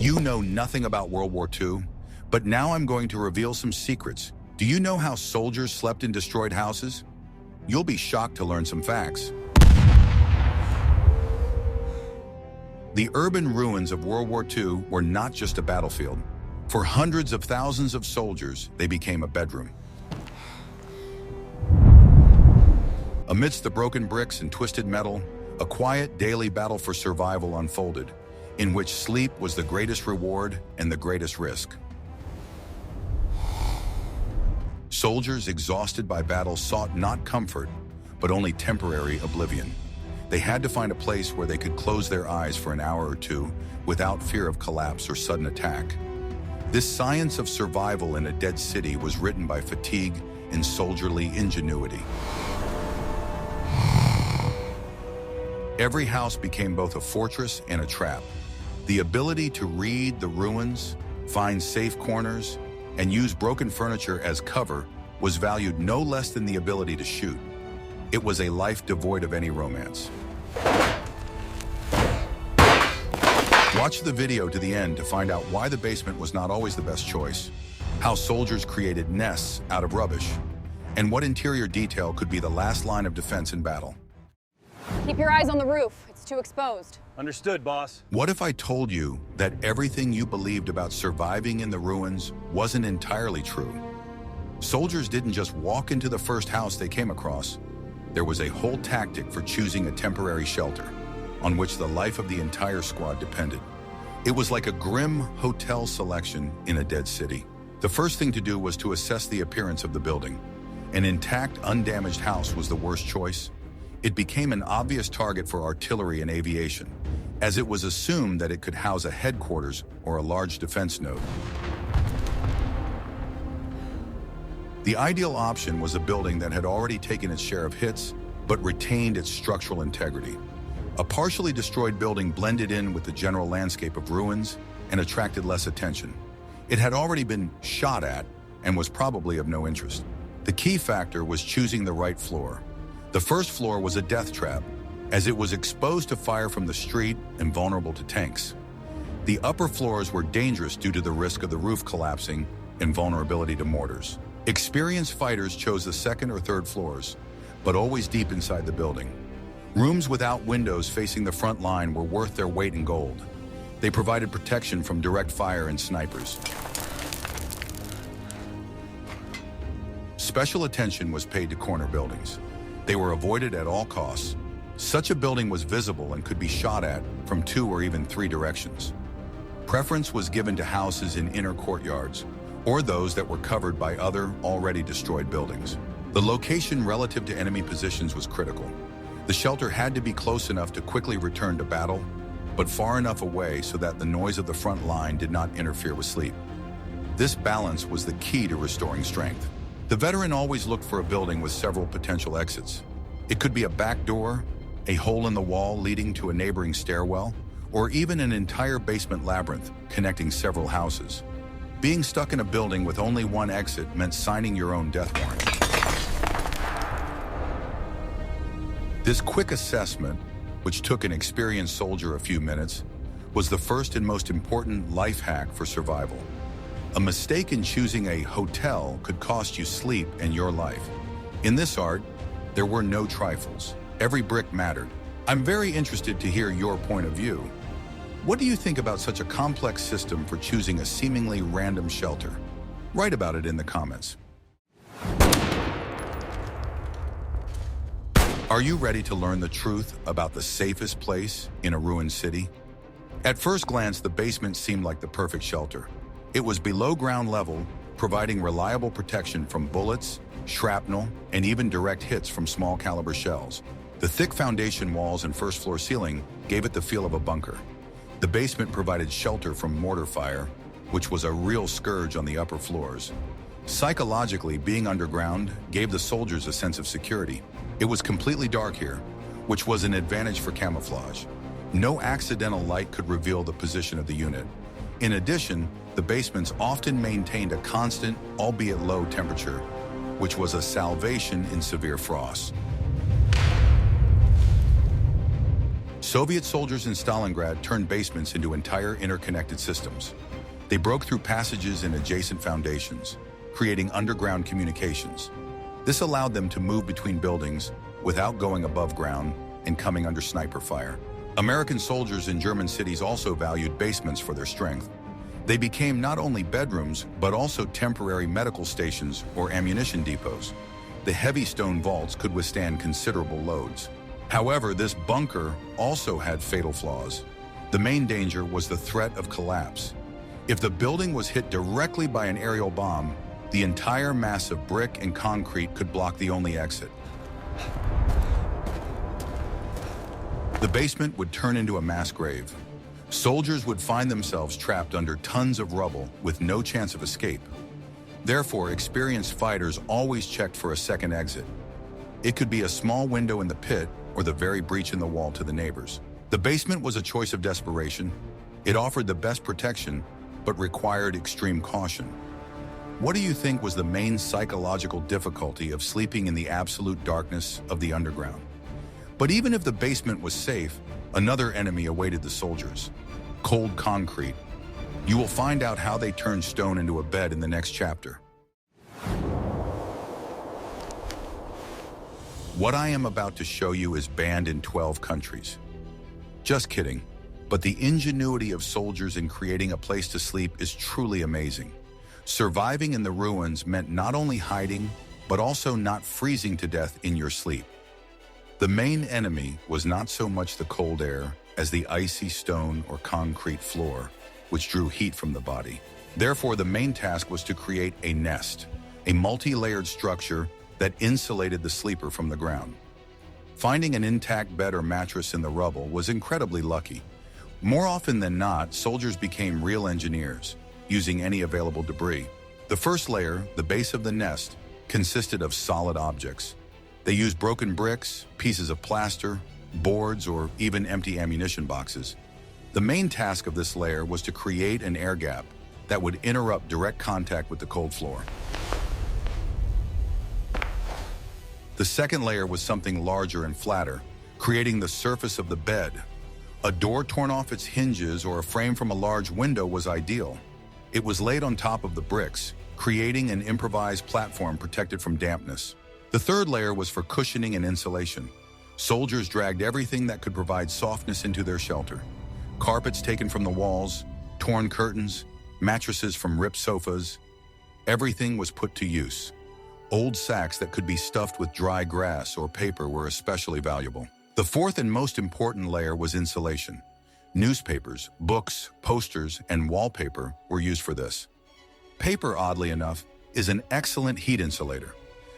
You know nothing about World War II, but now I'm going to reveal some secrets. Do you know how soldiers slept in destroyed houses? You'll be shocked to learn some facts. The urban ruins of World War II were not just a battlefield. For hundreds of thousands of soldiers, they became a bedroom. Amidst the broken bricks and twisted metal, a quiet daily battle for survival unfolded, in which sleep was the greatest reward and the greatest risk. Soldiers exhausted by battle sought not comfort, but only temporary oblivion. They had to find a place where they could close their eyes for an hour or two without fear of collapse or sudden attack. This science of survival in a dead city was written by fatigue and soldierly ingenuity. Every house became both a fortress and a trap. The ability to read the ruins, find safe corners, and use broken furniture as cover was valued no less than the ability to shoot. It was a life devoid of any romance. Watch the video to the end to find out why the basement was not always the best choice, how soldiers created nests out of rubbish, and what interior detail could be the last line of defense in battle. Keep your eyes on the roof. It's too exposed. Understood, boss. What if I told you that everything you believed about surviving in the ruins wasn't entirely true? Soldiers didn't just walk into the first house they came across. There was a whole tactic for choosing a temporary shelter, on which the life of the entire squad depended. It was like a grim hotel selection in a dead city. The first thing to do was to assess the appearance of the building. An intact, undamaged house was the worst choice. It became an obvious target for artillery and aviation, as it was assumed that it could house a headquarters or a large defense node. The ideal option was a building that had already taken its share of hits, but retained its structural integrity. A partially destroyed building blended in with the general landscape of ruins and attracted less attention. It had already been shot at and was probably of no interest. The key factor was choosing the right floor. The first floor was a death trap, as it was exposed to fire from the street and vulnerable to tanks. The upper floors were dangerous due to the risk of the roof collapsing and vulnerability to mortars. Experienced fighters chose the second or third floors, but always deep inside the building. Rooms without windows facing the front line were worth their weight in gold. They provided protection from direct fire and snipers. Special attention was paid to corner buildings. They were avoided at all costs. Such a building was visible and could be shot at from 2 or even 3 directions. Preference was given to houses in inner courtyards, or those that were covered by other, already destroyed buildings. The location relative to enemy positions was critical. The shelter had to be close enough to quickly return to battle, but far enough away so that the noise of the front line did not interfere with sleep. This balance was the key to restoring strength. The veteran always looked for a building with several potential exits. It could be a back door, a hole in the wall leading to a neighboring stairwell, or even an entire basement labyrinth connecting several houses. Being stuck in a building with only one exit meant signing your own death warrant. This quick assessment, which took an experienced soldier a few minutes, was the first and most important life hack for survival. A mistake in choosing a hotel could cost you sleep and your life. In this art, there were no trifles. Every brick mattered. I'm very interested to hear your point of view. What do you think about such a complex system for choosing a seemingly random shelter? Write about it in the comments. Are you ready to learn the truth about the safest place in a ruined city? At first glance, the basement seemed like the perfect shelter. It was below ground level, providing reliable protection from bullets, shrapnel, and even direct hits from small caliber shells. The thick foundation walls and first floor ceiling gave it the feel of a bunker. The basement provided shelter from mortar fire, which was a real scourge on the upper floors. Psychologically, being underground gave the soldiers a sense of security. It was completely dark here, which was an advantage for camouflage. No accidental light could reveal the position of the unit. In addition, the basements often maintained a constant, albeit low temperature, which was a salvation in severe frost. Soviet soldiers in Stalingrad turned basements into entire interconnected systems. They broke through passages and adjacent foundations, creating underground communications. This allowed them to move between buildings without going above ground and coming under sniper fire. American soldiers in German cities also valued basements for their strength. They became not only bedrooms, but also temporary medical stations or ammunition depots. The heavy stone vaults could withstand considerable loads. However, this bunker also had fatal flaws. The main danger was the threat of collapse. If the building was hit directly by an aerial bomb, the entire mass of brick and concrete could block the only exit. The basement would turn into a mass grave. Soldiers would find themselves trapped under tons of rubble with no chance of escape. Therefore, experienced fighters always checked for a second exit. It could be a small window in the pit or the very breach in the wall to the neighbors. The basement was a choice of desperation. It offered the best protection, but required extreme caution. What do you think was the main psychological difficulty of sleeping in the absolute darkness of the underground? But even if the basement was safe, another enemy awaited the soldiers: cold concrete. You will find out how they turned stone into a bed in the next chapter. What I am about to show you is banned in 12 countries. Just kidding, but the ingenuity of soldiers in creating a place to sleep is truly amazing. Surviving in the ruins meant not only hiding, but also not freezing to death in your sleep. The main enemy was not so much the cold air as the icy stone or concrete floor, which drew heat from the body. Therefore, the main task was to create a nest, a multi-layered structure that insulated the sleeper from the ground. Finding an intact bed or mattress in the rubble was incredibly lucky. More often than not, soldiers became real engineers, using any available debris. The first layer, the base of the nest, consisted of solid objects. They used broken bricks, pieces of plaster, boards, or even empty ammunition boxes. The main task of this layer was to create an air gap that would interrupt direct contact with the cold floor. The second layer was something larger and flatter, creating the surface of the bed. A door torn off its hinges or a frame from a large window was ideal. It was laid on top of the bricks, creating an improvised platform protected from dampness. The third layer was for cushioning and insulation. Soldiers dragged everything that could provide softness into their shelter. Carpets taken from the walls, torn curtains, mattresses from ripped sofas. Everything was put to use. Old sacks that could be stuffed with dry grass or paper were especially valuable. The fourth and most important layer was insulation. Newspapers, books, posters, and wallpaper were used for this. Paper, oddly enough, is an excellent heat insulator.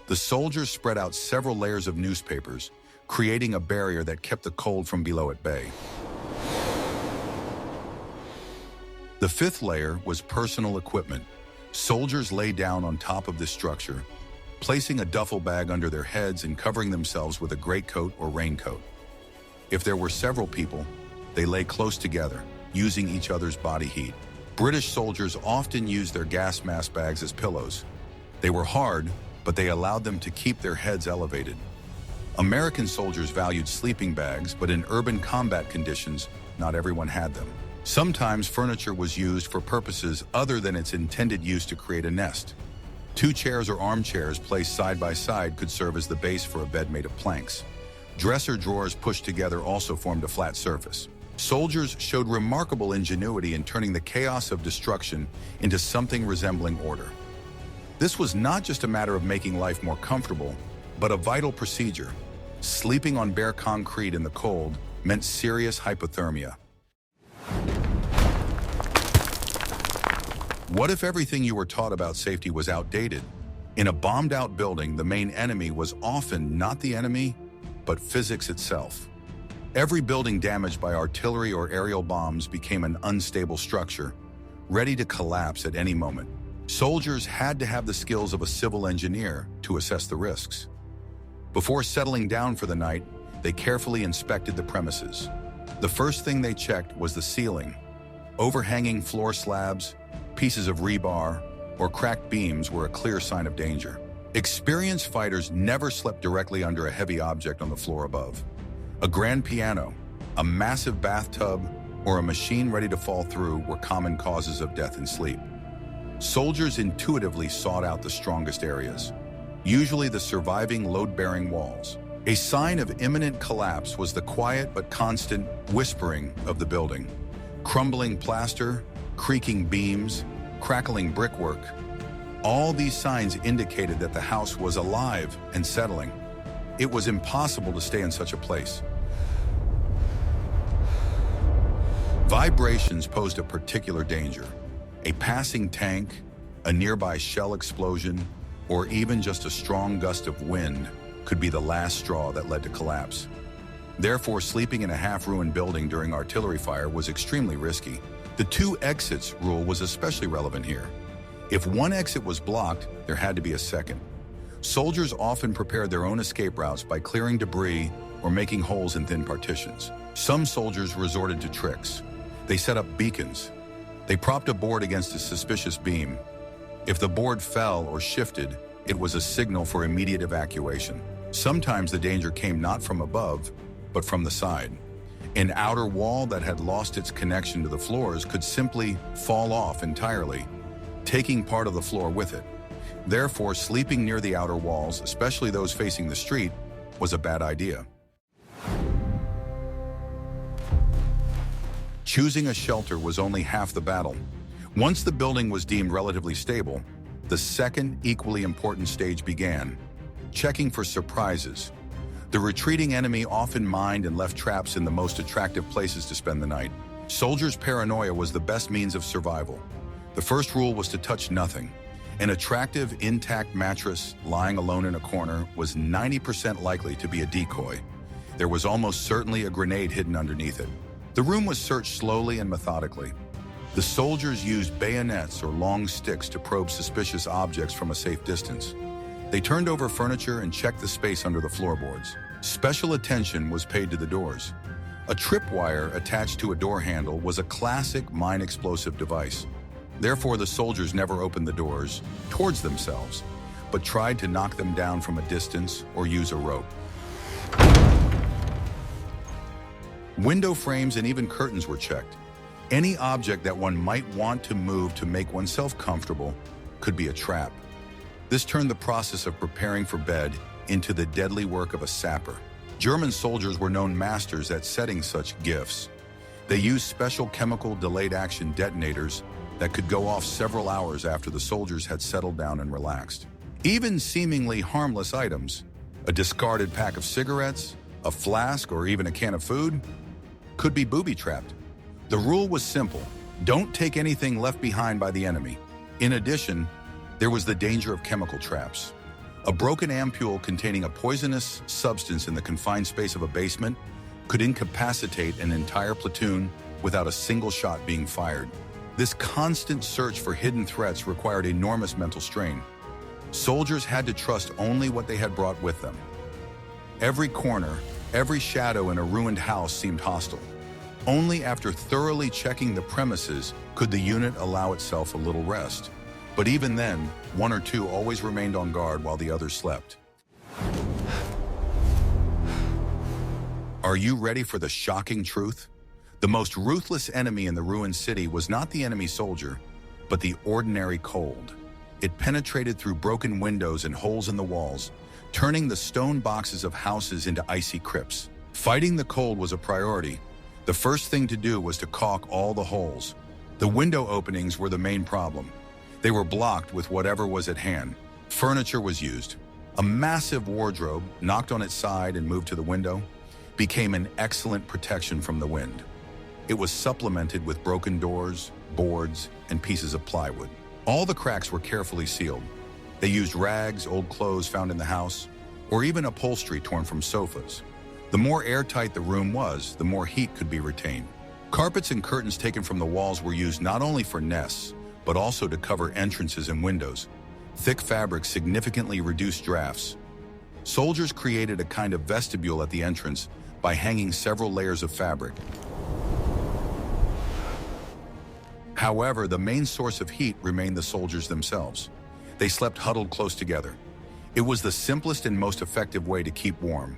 The soldiers spread out several layers of newspapers, creating a barrier that kept the cold from below at bay. The fifth layer was personal equipment. Soldiers lay down on top of this structure, placing a duffel bag under their heads and covering themselves with a greatcoat or raincoat. If there were several people, they lay close together, using each other's body heat. British soldiers often used their gas mask bags as pillows. They were hard, but they allowed them to keep their heads elevated. American soldiers valued sleeping bags, but in urban combat conditions, not everyone had them. Sometimes furniture was used for purposes other than its intended use to create a nest. 2 chairs or armchairs placed side by side could serve as the base for a bed made of planks. Dresser drawers pushed together also formed a flat surface. Soldiers showed remarkable ingenuity in turning the chaos of destruction into something resembling order. This was not just a matter of making life more comfortable, but a vital procedure. Sleeping on bare concrete in the cold meant serious hypothermia. What if everything you were taught about safety was outdated? In a bombed-out building, the main enemy was often not the enemy, but physics itself. Every building damaged by artillery or aerial bombs became an unstable structure, ready to collapse at any moment. Soldiers had to have the skills of a civil engineer to assess the risks. Before settling down for the night, they carefully inspected the premises. The first thing they checked was the ceiling. Overhanging floor slabs, pieces of rebar, or cracked beams were a clear sign of danger. Experienced fighters never slept directly under a heavy object on the floor above. A grand piano, A massive bathtub or a machine ready to fall through were common causes of death in sleep. Soldiers intuitively sought out the strongest areas, usually the surviving load-bearing walls. A sign of imminent collapse was the quiet but constant whispering of the building. Crumbling plaster, creaking beams, crackling brickwork. All these signs indicated that the house was alive and settling. It was impossible to stay in such a place. Vibrations posed a particular danger. A passing tank, a nearby shell explosion, or even just a strong gust of wind could be the last straw that led to collapse. Therefore, sleeping in a half-ruined building during artillery fire was extremely risky. The two exits rule was especially relevant here. If one exit was blocked, there had to be a second. Soldiers often prepared their own escape routes by clearing debris or making holes in thin partitions. Some soldiers resorted to tricks. They set up beacons. They propped a board against a suspicious beam. If the board fell or shifted, it was a signal for immediate evacuation. Sometimes the danger came not from above, but from the side. An outer wall that had lost its connection to the floors could simply fall off entirely, taking part of the floor with it. Therefore, sleeping near the outer walls, especially those facing the street, was a bad idea. Choosing a shelter was only half the battle. Once the building was deemed relatively stable, the second equally important stage began, checking for surprises. The retreating enemy often mined and left traps in the most attractive places to spend the night. Soldiers' paranoia was the best means of survival. The first rule was to touch nothing. An attractive, intact mattress lying alone in a corner was 90% likely to be a decoy. There was almost certainly a grenade hidden underneath it. The room was searched slowly and methodically. The soldiers used bayonets or long sticks to probe suspicious objects from a safe distance. They turned over furniture and checked the space under the floorboards. Special attention was paid to the doors. A tripwire attached to a door handle was a classic mine explosive device. Therefore, the soldiers never opened the doors towards themselves, but tried to knock them down from a distance or use a rope. Window frames and even curtains were checked. Any object that one might want to move to make oneself comfortable could be a trap. This turned the process of preparing for bed into the deadly work of a sapper. German soldiers were known masters at setting such gifts. They used special chemical delayed action detonators that could go off several hours after the soldiers had settled down and relaxed. Even seemingly harmless items, a discarded pack of cigarettes, a flask, or even a can of food, could be booby-trapped. The rule was simple: don't take anything left behind by the enemy. In addition, there was the danger of chemical traps. A broken ampule containing a poisonous substance in the confined space of a basement could incapacitate an entire platoon without a single shot being fired. This constant search for hidden threats required enormous mental strain. Soldiers had to trust only what they had brought with them. Every corner, every shadow in a ruined house seemed hostile. Only after thoroughly checking the premises could the unit allow itself a little rest. But even then, one or two always remained on guard while the others slept. Are you ready for the shocking truth? The most ruthless enemy in the ruined city was not the enemy soldier, but the ordinary cold. It penetrated through broken windows and holes in the walls, turning the stone boxes of houses into icy crypts. Fighting the cold was a priority. The first thing to do was to caulk all the holes. The window openings were the main problem. They were blocked with whatever was at hand. Furniture was used. A massive wardrobe, knocked on its side and moved to the window, became an excellent protection from the wind. It was supplemented with broken doors, boards, and pieces of plywood. All the cracks were carefully sealed. They used rags, old clothes found in the house, or even upholstery torn from sofas. The more airtight the room was, the more heat could be retained. Carpets and curtains taken from the walls were used not only for nests, but also to cover entrances and windows. Thick fabrics significantly reduced drafts. Soldiers created a kind of vestibule at the entrance by hanging several layers of fabric. However, the main source of heat remained the soldiers themselves. They slept huddled close together. It was the simplest and most effective way to keep warm.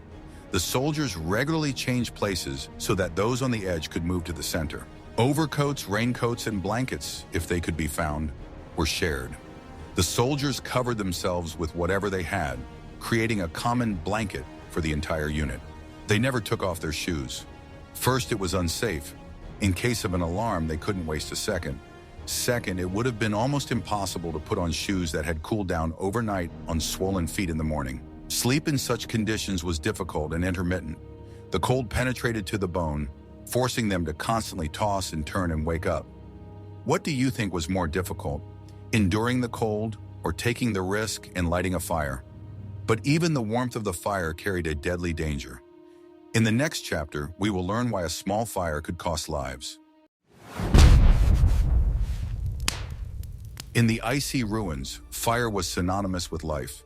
The soldiers regularly changed places so that those on the edge could move to the center. Overcoats, raincoats, and blankets, if they could be found, were shared. The soldiers covered themselves with whatever they had, creating a common blanket for the entire unit. They never took off their shoes. First, it was unsafe. In case of an alarm, they couldn't waste a second. Second, it would have been almost impossible to put on shoes that had cooled down overnight on swollen feet in the morning. Sleep in such conditions was difficult and intermittent. The cold penetrated to the bone, forcing them to constantly toss and turn and wake up. What do you think was more difficult, enduring the cold or taking the risk and lighting a fire? But even the warmth of the fire carried a deadly danger. In the next chapter, we will learn why a small fire could cost lives. In the icy ruins, fire was synonymous with life.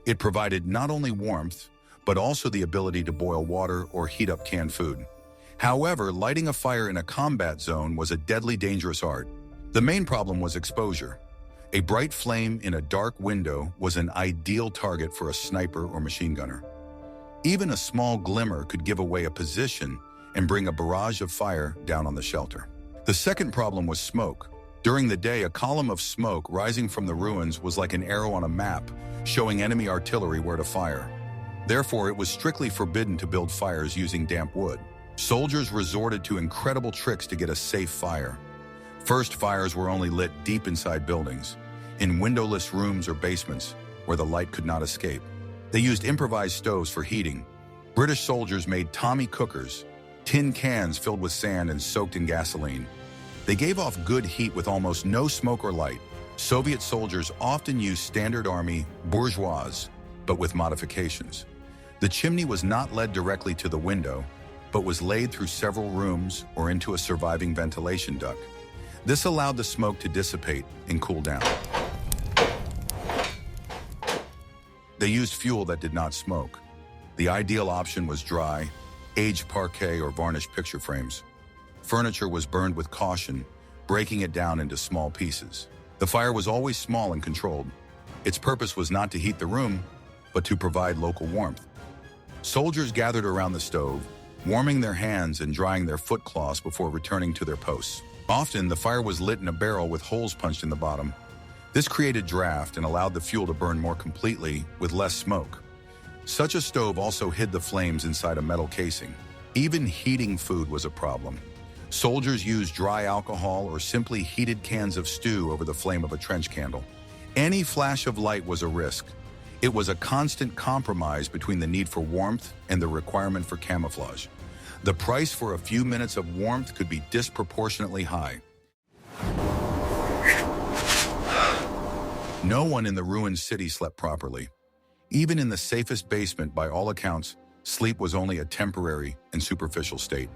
It provided not only warmth, but also the ability to boil water or heat up canned food. However, lighting a fire in a combat zone was a deadly dangerous art. The main problem was exposure. A bright flame in a dark window was an ideal target for a sniper or machine gunner. Even a small glimmer could give away a position and bring a barrage of fire down on the shelter. The second problem was smoke. During the day, a column of smoke rising from the ruins was like an arrow on a map, showing enemy artillery where to fire. Therefore, it was strictly forbidden to build fires using damp wood. Soldiers resorted to incredible tricks to get a safe fire. First, fires were only lit deep inside buildings, in windowless rooms or basements where the light could not escape. They used improvised stoves for heating. British soldiers made Tommy cookers, tin cans filled with sand and soaked in gasoline. They gave off good heat with almost no smoke or light. Soviet soldiers often used standard army bourgeois, but with modifications. The chimney was not led directly to the window, but was laid through several rooms or into a surviving ventilation duct. This allowed the smoke to dissipate and cool down. They used fuel that did not smoke. The ideal option was dry, aged parquet or varnished picture frames. Furniture was burned with caution, breaking it down into small pieces. The fire was always small and controlled. Its purpose was not to heat the room, but to provide local warmth. Soldiers gathered around the stove, warming their hands and drying their foot cloths before returning to their posts. Often, the fire was lit in a barrel with holes punched in the bottom. This created draft and allowed the fuel to burn more completely with less smoke. Such a stove also hid the flames inside a metal casing. Even heating food was a problem. Soldiers used dry alcohol or simply heated cans of stew over the flame of a trench candle. Any flash of light was a risk. It was a constant compromise between the need for warmth and the requirement for camouflage. The price for a few minutes of warmth could be disproportionately high. No one in the ruined city slept properly. Even in the safest basement, by all accounts, sleep was only a temporary and superficial state.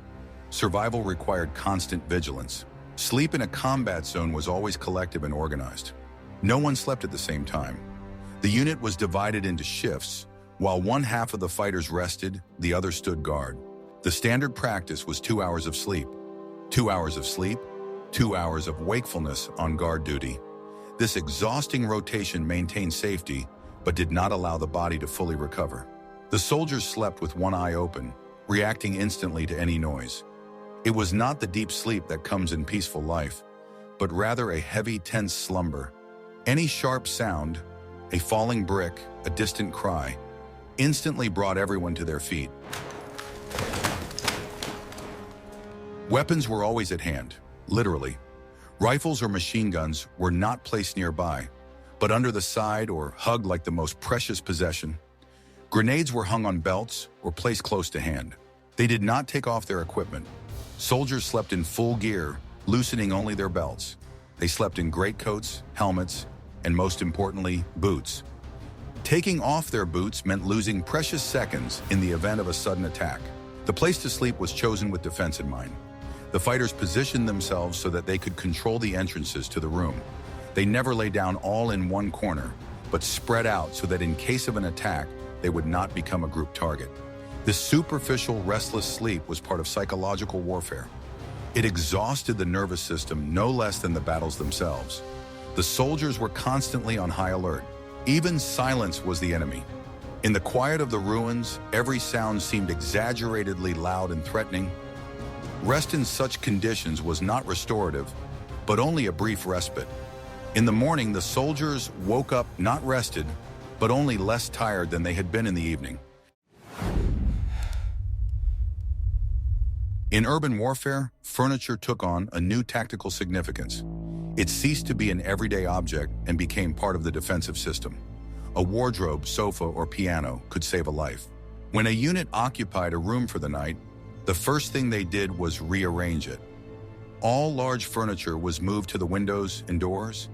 Survival required constant vigilance. Sleep in a combat zone was always collective and organized. No one slept at the same time. The unit was divided into shifts. While one half of the fighters rested, the other stood guard. The standard practice was 2 hours of sleep. 2 hours of sleep, 2 hours of wakefulness on guard duty. This exhausting rotation maintained safety, but did not allow the body to fully recover. The soldiers slept with one eye open, reacting instantly to any noise. It was not the deep sleep that comes in peaceful life, but rather a heavy, tense slumber. Any sharp sound, a falling brick, a distant cry, instantly brought everyone to their feet. Weapons were always at hand, literally. Rifles or machine guns were not placed nearby, but under the side or hugged like the most precious possession. Grenades were hung on belts or placed close to hand. They did not take off their equipment. Soldiers slept in full gear, loosening only their belts. They slept in greatcoats, helmets, and most importantly, boots. Taking off their boots meant losing precious seconds in the event of a sudden attack. The place to sleep was chosen with defense in mind. The fighters positioned themselves so that they could control the entrances to the room. They never lay down all in one corner, but spread out so that in case of an attack, they would not become a group target. This superficial, restless sleep was part of psychological warfare. It exhausted the nervous system no less than the battles themselves. The soldiers were constantly on high alert. Even silence was the enemy. In the quiet of the ruins, every sound seemed exaggeratedly loud and threatening. Rest in such conditions was not restorative, but only a brief respite. In the morning, the soldiers woke up not rested, but only less tired than they had been in the evening. In urban warfare, furniture took on a new tactical significance. It ceased to be an everyday object and became part of the defensive system. A wardrobe, sofa, or piano could save a life. When a unit occupied a room for the night, the first thing they did was rearrange it. All large furniture was moved to the windows and doors.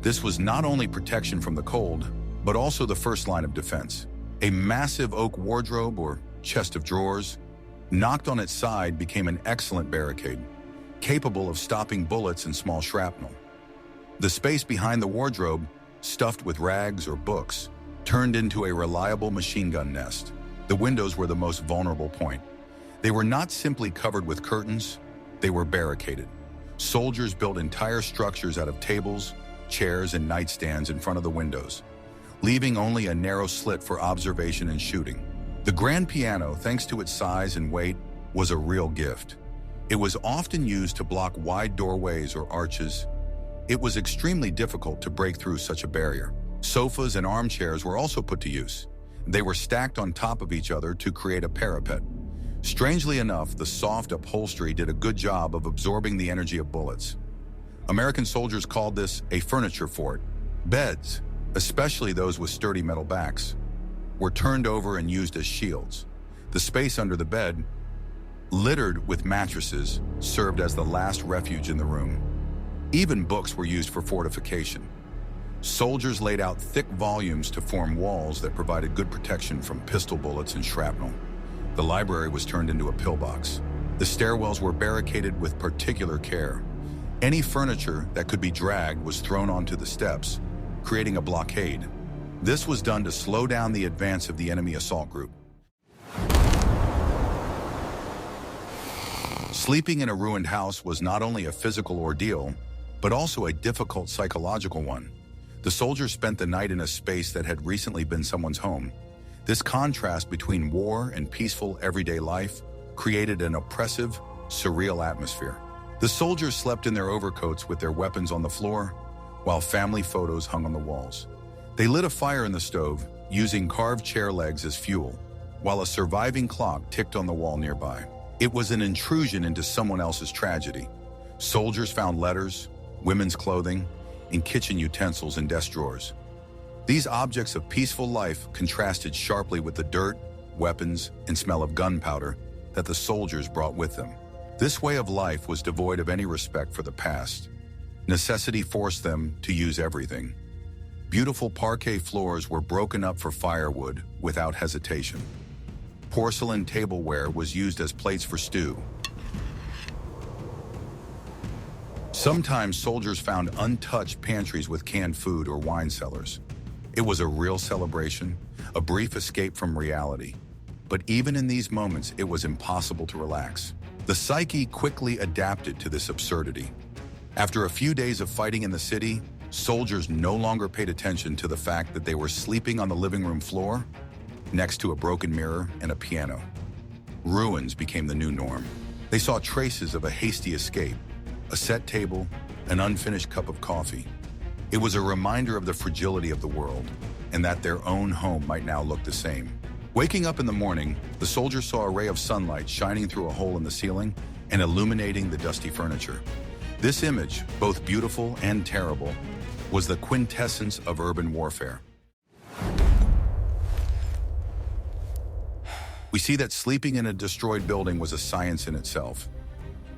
This was not only protection from the cold, but also the first line of defense. A massive oak wardrobe or chest of drawers, knocked on its side, became an excellent barricade, capable of stopping bullets and small shrapnel. The space behind the wardrobe, stuffed with rags or books, turned into a reliable machine gun nest. The windows were the most vulnerable point. They were not simply covered with curtains, they were barricaded. Soldiers built entire structures out of tables, chairs, and nightstands in front of the windows, leaving only a narrow slit for observation and shooting. The grand piano, thanks to its size and weight, was a real gift. It was often used to block wide doorways or arches. It was extremely difficult to break through such a barrier. Sofas and armchairs were also put to use. They were stacked on top of each other to create a parapet. Strangely enough, the soft upholstery did a good job of absorbing the energy of bullets. American soldiers called this a furniture fort. Beds, especially those with sturdy metal backs, were turned over and used as shields. The space under the bed, littered with mattresses, served as the last refuge in the room. Even books were used for fortification. Soldiers laid out thick volumes to form walls that provided good protection from pistol bullets and shrapnel. The library was turned into a pillbox. The stairwells were barricaded with particular care. Any furniture that could be dragged was thrown onto the steps, creating a blockade. This was done to slow down the advance of the enemy assault group. Sleeping in a ruined house was not only a physical ordeal, but also a difficult psychological one. The soldiers spent the night in a space that had recently been someone's home. This contrast between war and peaceful everyday life created an oppressive, surreal atmosphere. The soldiers slept in their overcoats with their weapons on the floor, while family photos hung on the walls. They lit a fire in the stove, using carved chair legs as fuel, while a surviving clock ticked on the wall nearby. It was an intrusion into someone else's tragedy. Soldiers found letters, women's clothing, and kitchen utensils in desk drawers. These objects of peaceful life contrasted sharply with the dirt, weapons, and smell of gunpowder that the soldiers brought with them. This way of life was devoid of any respect for the past. Necessity forced them to use everything. Beautiful parquet floors were broken up for firewood without hesitation. Porcelain tableware was used as plates for stew. Sometimes soldiers found untouched pantries with canned food or wine cellars. It was a real celebration, a brief escape from reality. But even in these moments, it was impossible to relax. The psyche quickly adapted to this absurdity. After a few days of fighting in the city, soldiers no longer paid attention to the fact that they were sleeping on the living room floor, next to a broken mirror and a piano. Ruins became the new norm. They saw traces of a hasty escape, a set table, an unfinished cup of coffee. It was a reminder of the fragility of the world, and that their own home might now look the same. Waking up in the morning, the soldiers saw a ray of sunlight shining through a hole in the ceiling and illuminating the dusty furniture. This image, both beautiful and terrible, was the quintessence of urban warfare. We see that sleeping in a destroyed building was a science in itself.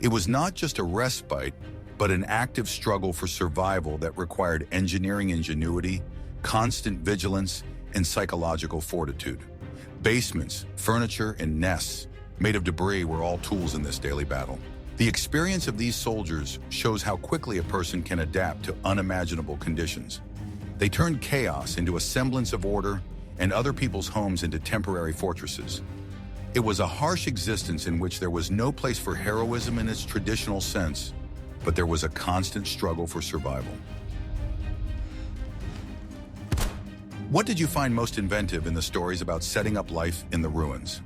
It was not just a respite, but an active struggle for survival that required engineering ingenuity, constant vigilance, and psychological fortitude. Basements, furniture, and nests made of debris were all tools in this daily battle. The experience of these soldiers shows how quickly a person can adapt to unimaginable conditions. They turned chaos into a semblance of order and other people's homes into temporary fortresses. It was a harsh existence in which there was no place for heroism in its traditional sense, but there was a constant struggle for survival. What did you find most inventive in the stories about setting up life in the ruins?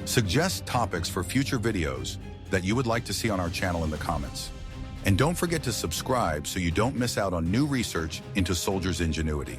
Suggest topics for future videos that you would like to see on our channel in the comments. And don't forget to subscribe so you don't miss out on new research into soldiers' ingenuity.